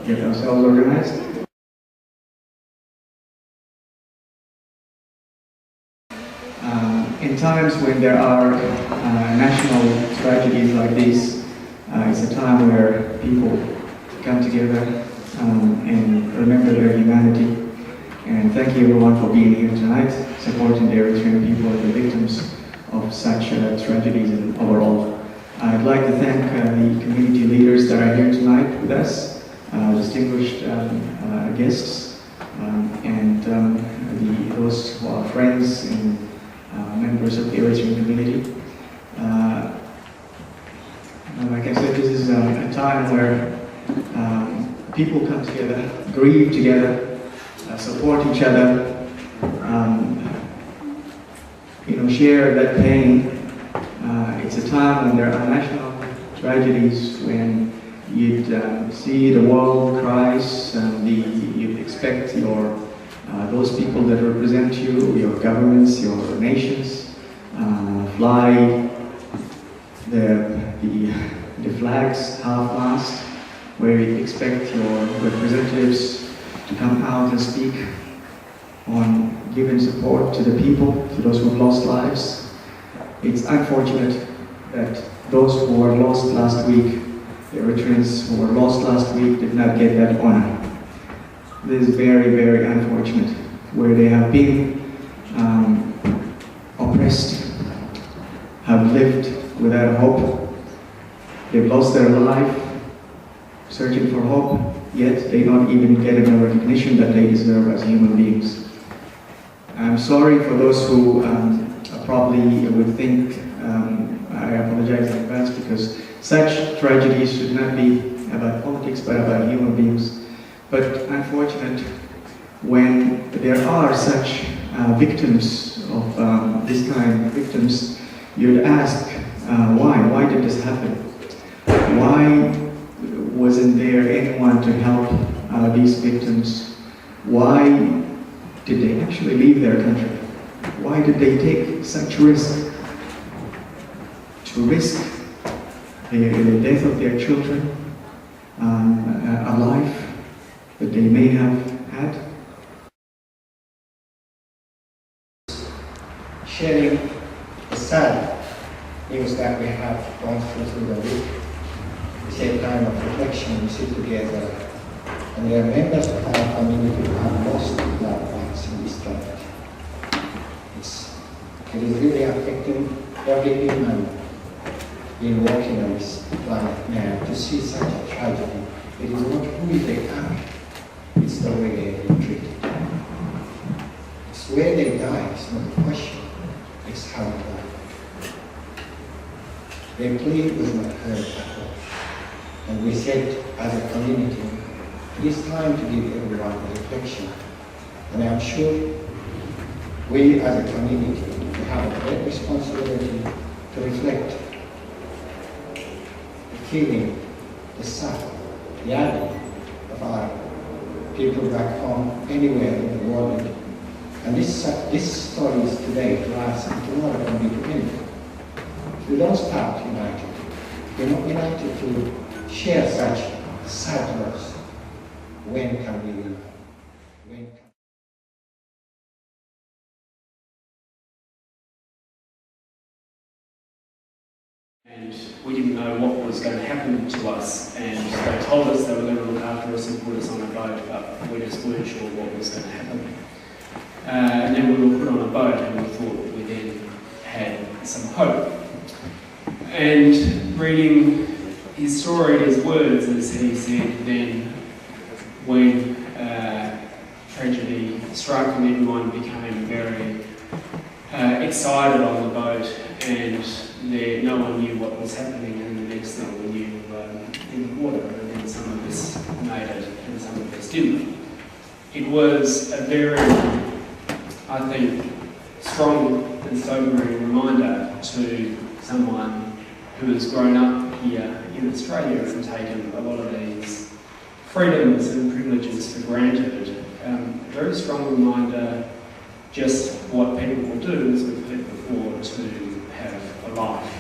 get ourselves organized. In times when there are national tragedies like this, it's a time where people come together and remember their humanity. And thank you everyone for being here tonight, supporting the Eritrean people and the victims of such tragedies and overall. I'd like to thank the community leaders that are here tonight with us, distinguished guests, and those who are friends and members of the Eritrean community. Like I said, this is a time where people come together, grieve together, support each other, share that pain. It's a time when there are national tragedies, when you'd see the world cries, you'd expect those people that represent you, your governments, your nations, fly the flags half-mast, where you expect your representatives to come out and speak on giving support to the people, to those who have lost lives. It's unfortunate that those who were lost last week, the Eritreans who were lost last week, did not get that honor. This is very, very unfortunate, where they have been oppressed, have lived without hope. They've lost their life searching for hope, yet they don't even get the recognition that they deserve as human beings. I'm sorry for those who probably would think, I apologize in advance, because such tragedies should not be about politics but about human beings. But unfortunate, when there are such victims of this kind of victims, you'd ask, why did this happen? Why wasn't there anyone to help these victims? Why did they actually leave their country? Why did they take such risk? To risk the death of their children, a life that they may have had? Sharing the sad news that we have gone through the week. We take time of reflection, we sit together, and there are members of our community who have lost loved ones in this tragedy. It is really affecting every human being walking on this planet now to see such a tragedy. It is not who they are, it's the way they have been treated. It's where they die, it's not the question, it's how they die. Their plea was not heard at all. And we said as a community, it is time to give everyone a reflection. And I'm sure we as a community have a great responsibility to reflect the feeling, the sorrow, the agony of our people back home, anywhere in the world. And this story is today to us, and tomorrow can be to anyone. If we don't start united, if we're not united to share such sad loss, when can we live? And we didn't know what was going to happen to us, and they told us they were going to look after us and put us on a boat, but we just weren't sure what was going to happen. And then we were put on a boat, and we thought we then had some hope. And reading his story, his words, as he said, then when tragedy struck and everyone became very excited on the boat, and no one knew what was happening, and the next thing we knew, in the water, and then some of us made it and some of us didn't. It was a very, I think, strong and sobering reminder to someone who has grown up here in Australia and taken a lot of these freedoms and privileges for granted. A very strong reminder just what people will do, as we've heard before, to have a life.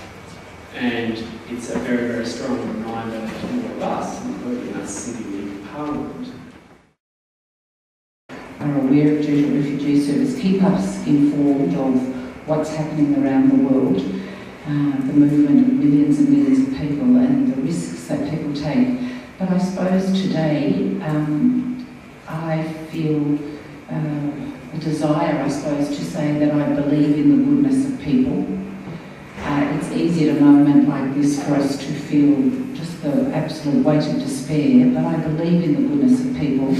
And it's a very, very strong reminder to all of us, including us sitting in Parliament are aware of due to refugee service, keep us informed of what's happening around the world, the movement of millions and millions of people and the risks that people take. But I suppose today I feel a desire, I suppose, to say that I believe in the goodness of people. It's easy at a moment like this for us to feel just the absolute weight of despair, but I believe in the goodness of people.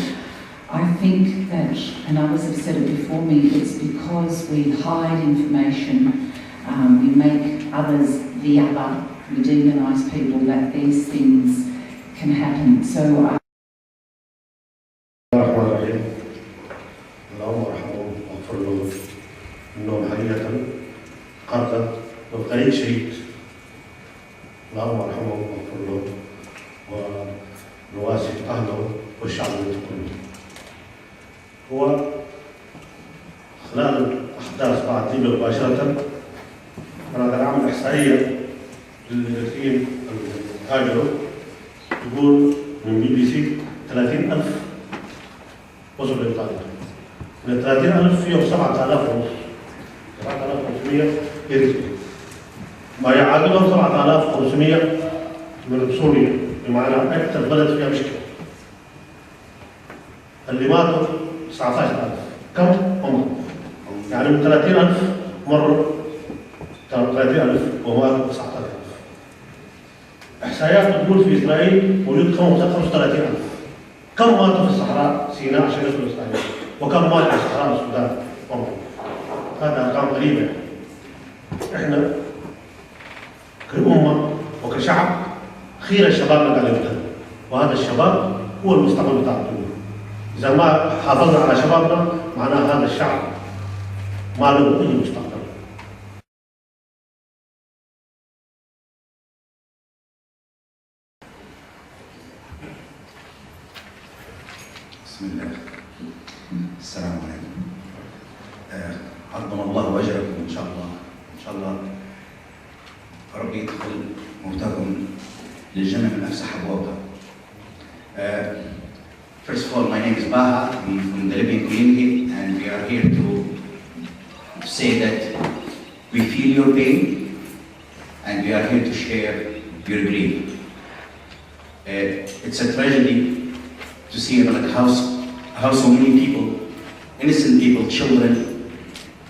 I think that, and others have said it before me, it's because we hide information, we make others the other, we demonise people, that these things can happen. So اللهم ارحمه واغفر له انهم حقيقة قتل وبقريب شهيد. اللهم ارحمه واغفر له ونواسي اهله والشعب كله. هو خلال الاحداث بعد ليبيا مباشرة انا قاعد اعمل احصائية للإرتريين الهاجروا، تقول من BBC 30,000 وصلوا لإيطاليا. من 30,000 فيهم 7,000 ونص، 7,500 إريتريا. ما يعادلهم 7,500 من سوريا، بمعنى أكثر بلد فيها مشكلة. اللي ماتوا 19,000، كم هم؟ يعني من 30,000 مروا 30,000 وماتوا 19,000. إحصائيات تقول في إسرائيل وجود 35,000. كم ماتوا في الصحراء سيناء عشان يدخلوا إسرائيل؟ وكم مات في صحراء السودان؟ هذا أرقام غريبة. إحنا كأمة وكشعب خير الشباب اللي قاعد يبتدوا، وهذا الشباب هو المستقبل بتاع الدنيا. إذا ما حافظنا على شبابنا معناه هذا الشعب ما له أي مستقبل. بسم الله. السلام عليكم. عظم الله وجهكم ان شاء الله، ان شاء الله ربي يدخل موتاكم للجنة من افسح ابوابها. First of all, my name is Baha. I'm from the Libyan community, and we are here to say that we feel your pain, and we are here to share your grief. It's a tragedy to see how so many people, innocent people, children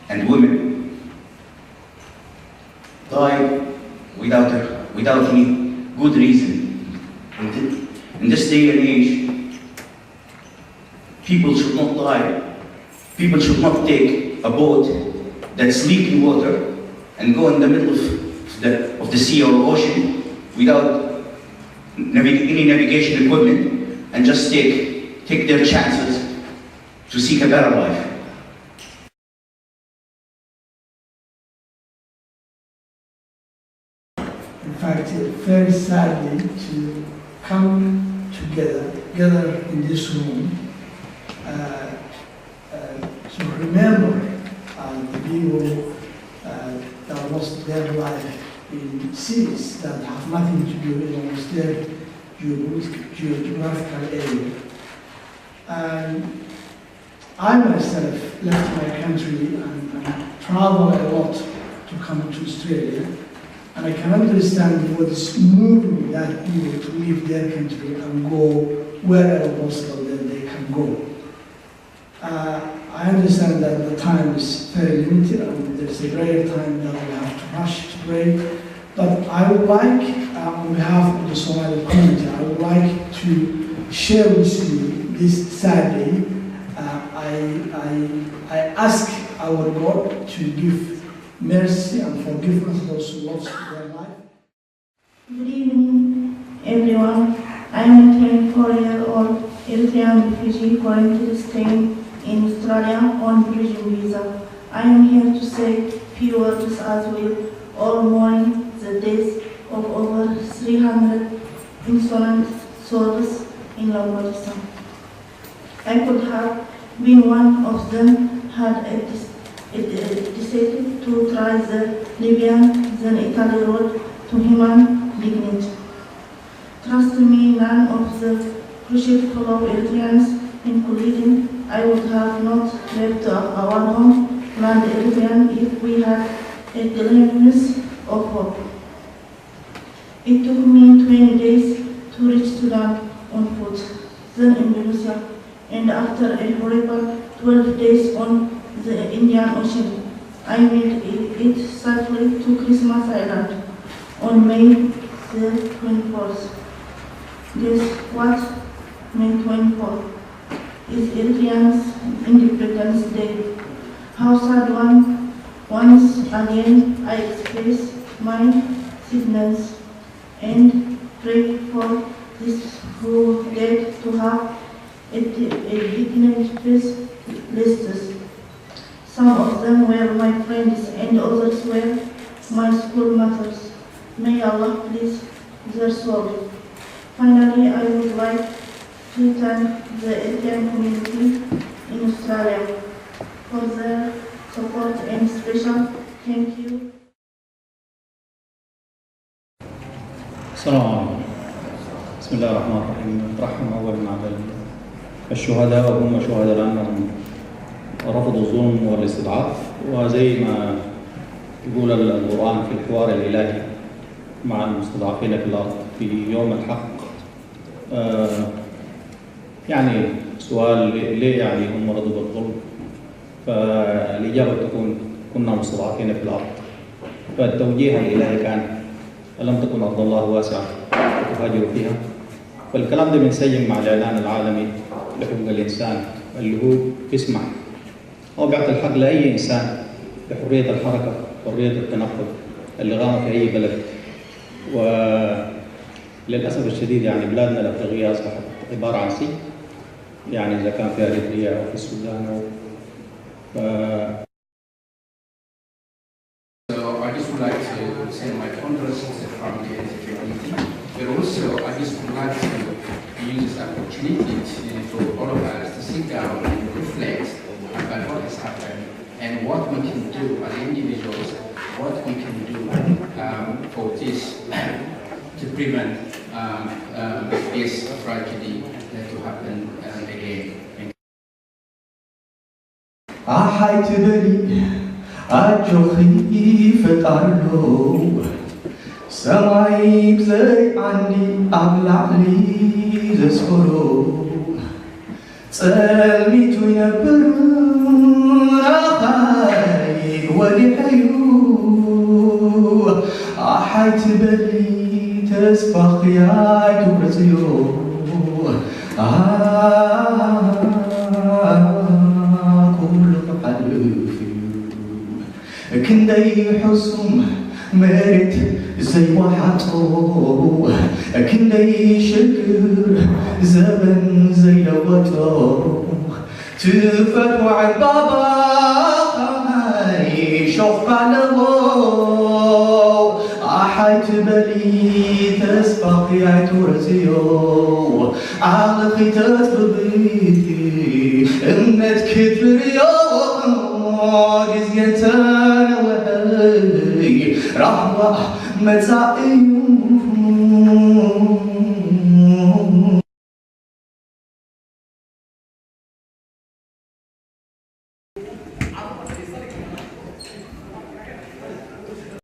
and women, die without any good reason. In this day and age, people should not die. People should not take a boat that's leaking water and go in the middle of the sea or ocean without any navigation equipment and just take their chances to seek a better life. In fact, it's very sadly to come together in this room to remember the people that lost their life in cities that have nothing to do with their geographical area. And I myself left my country and traveled a lot to come to Australia, and I can understand what is moving that people to leave their country and go wherever possible that they can go. I understand that the time is very limited and there's a rare time that we have to rush to pray, but I would like, on behalf of the Somali community, I would like to share with you this sad day. I ask our God to give mercy and forgiveness to those who lost their life. Good evening, everyone. I am a 24-year-old Eritrean refugee currently staying in Australia on bridging visa. I am here to say few words as we all mourn the death of over 300 innocent souls in Lampedusa. I could have been one of them had I decided to try the Libyan, then Italy road to human dignity. Trust me, none of the crucial fellow Eritreans, including I would have not left our homeland Eritrean if we had a glimpse of hope. It took me 20 days to reach Sudan on foot, then Indonesia, and after a horrible 12 days on the Indian Ocean, I made it safely to Christmas Island on May the 24th. Guess what? May 24th is Eritrean's Independence Day. How sad once again I express my sadness and pray for this who dared to have a dignified lists. Some of them were my friends and others were my schoolmates. May Allah please their soul. Finally, I would like to thank the Eritrean community in Australia for their support and special thank you. السلام عليكم. بسم الله الرحمن الرحيم. نترحم أولا على الشهداء وهم شهداء لأنهم رفضوا الظلم والاستضعاف، وزي ما يقول القرآن في الحوار الإلهي مع المستضعفين في الأرض في يوم الحق. يعني سؤال ليه يعني هم رضوا بالظلم؟ فالإجابة تكون كنا مستضعفين في الأرض. فالتوجيه الإلهي كان ألم تكن أرض الله واسعة وتهاجروا فيها؟ فالكلام ده بينسجم مع الإعلان العالمي لحقوق الإنسان اللي هو بيسمح أو بيعطي الحق لأي إنسان بحرية الحركة وحرية التنقل اللي غام في أي بلد. وللأسف الشديد يعني بلادنا الأفريقية أصبحت عبارة عن سجن، يعني إذا كان في الإرترية أو في السودان أو So I just would like to send my condolences from the community, but also I just would like to use this opportunity for all of us to sit down and reflect about what has happened and what we can do as individuals, what we can do for this to prevent this tragedy to happen again. أحي تبلي أجوخي فتارلو سماي بزي عندي أبلعلي زسفرو سلميتو ينبر رخاي ولحيو أحي تبلي تسبخياي تبرزيو كندي حسم مرت زي وحطو كندي شكر زبن زي لوطو تفتحوا عن بابا شوف على الله أحيت بلي تسبق يا ترزيو عالقي تطبي إنت كتبر يوم جزيتان وهي رحمة متاعيو